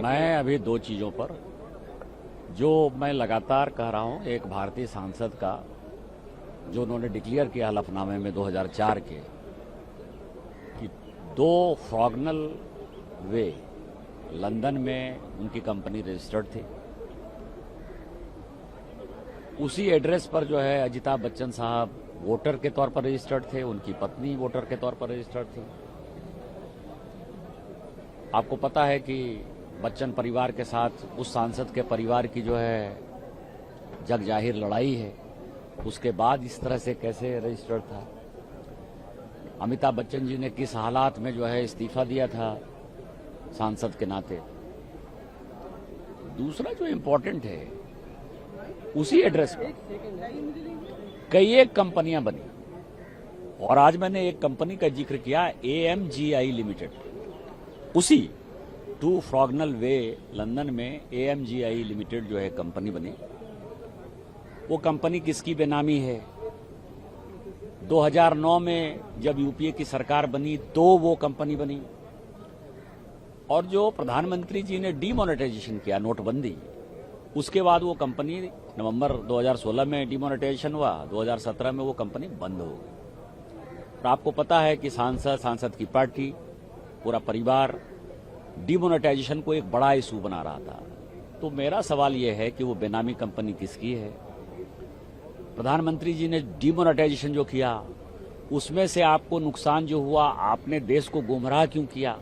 मैं अभी दो चीजों पर जो मैं लगातार कह रहा हूं, एक भारतीय सांसद का जो उन्होंने डिक्लेयर किया हलफनामे में 2004 के कि 2 फ्रॉगनल वे लंदन में उनकी कंपनी रजिस्टर्ड थी। उसी एड्रेस पर जो है अमिताभ बच्चन साहब वोटर के तौर पर रजिस्टर्ड थे, उनकी पत्नी वोटर के तौर पर रजिस्टर्ड थी। आपको पता है कि बच्चन परिवार के साथ उस सांसद के परिवार की जो है जग जाहिर लड़ाई है, उसके बाद इस तरह से कैसे रजिस्टर्ड था। अमिताभ बच्चन जी ने किस हालात में जो है इस्तीफा दिया था सांसद के नाते। दूसरा जो इम्पोर्टेंट है, उसी एड्रेस पर कई एक कंपनियां बनी और आज मैंने एक कंपनी का जिक्र किया, AMGI लिमिटेड। उसी 2 फ्रॉगनल वे लंदन में AMGI लिमिटेड जो है कंपनी बनी। वो कंपनी किसकी बेनामी है? 2009 में जब यूपीए की सरकार बनी तो वो कंपनी बनी, और जो प्रधानमंत्री जी ने डीमोनेटाइजेशन किया, नोटबंदी, उसके बाद वो कंपनी नवंबर 2016 में डीमोनेटाइजेशन हुआ, 2017 में वो कंपनी बंद हो गई। और आपको पता है कि सांसद की पार्टी, पूरा परिवार डीमोनेटाइजेशन को एक बड़ा इशू बना रहा था। तो मेरा सवाल यह है कि वो बेनामी कंपनी किसकी है? प्रधानमंत्री जी ने डीमोनेटाइजेशन जो किया, उसमें से आपको नुकसान जो हुआ, आपने देश को गुमराह क्यों किया?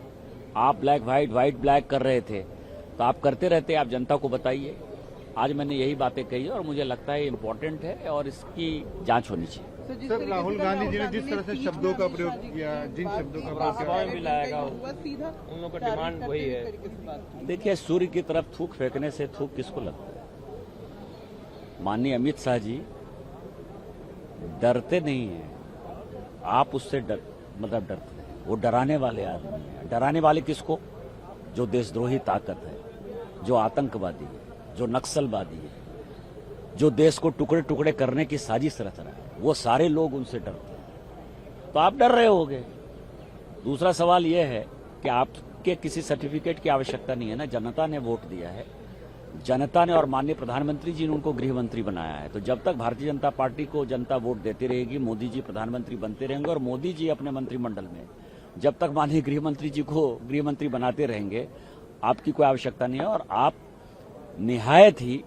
आप ब्लैक व्हाइट, व्हाइट ब्लैक कर रहे थे, तो आप करते रहते, आप जनता को बताइए। आज मैंने यही बातें कही और मुझे लगता है इम्पोर्टेंट है और इसकी जांच होनी चाहिए। सर, राहुल गांधी जी ने जिस तरह से शब्दों का प्रयोग किया, जिन शब्दों का प्रयोग भी लाएगा, उन लोगों का डिमांड वही है। देखिए, सूर्य की तरफ थूक फेंकने से थूक किसको लगता है? माननीय अमित शाह जी डरते नहीं हैं, आप उससे डरते हैं। वो डराने वाले आदमी हैं। डराने वाले किसको? जो देशद्रोही ताकत है, जो आतंकवादी है, जो नक्सलवादी है, जो देश को टुकड़े टुकड़े करने की साजिश रच रहा है, वो सारे लोग उनसे डरते हैं। तो आप डर रहे होगे। दूसरा सवाल यह है कि आपके किसी सर्टिफिकेट की आवश्यकता नहीं है ना, जनता ने वोट दिया है, जनता ने और माननीय प्रधानमंत्री जी ने उनको गृह मंत्री बनाया है। तो जब तक भारतीय जनता पार्टी को जनता वोट देती रहेगी, मोदी जी प्रधानमंत्री बनते रहेंगे और मोदी जी अपने मंत्रिमंडल में जब तक माननीय गृह मंत्री जी को गृह मंत्री बनाते रहेंगे, आपकी कोई आवश्यकता नहीं है। और आप निहायत ही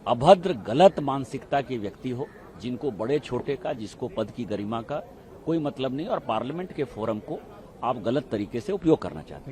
अभद्र, गलत मानसिकता के व्यक्ति हो, जिनको बड़े छोटे का, जिसको पद की गरिमा का कोई मतलब नहीं, और पार्लियामेंट के फोरम को आप गलत तरीके से उपयोग करना चाहते हैं।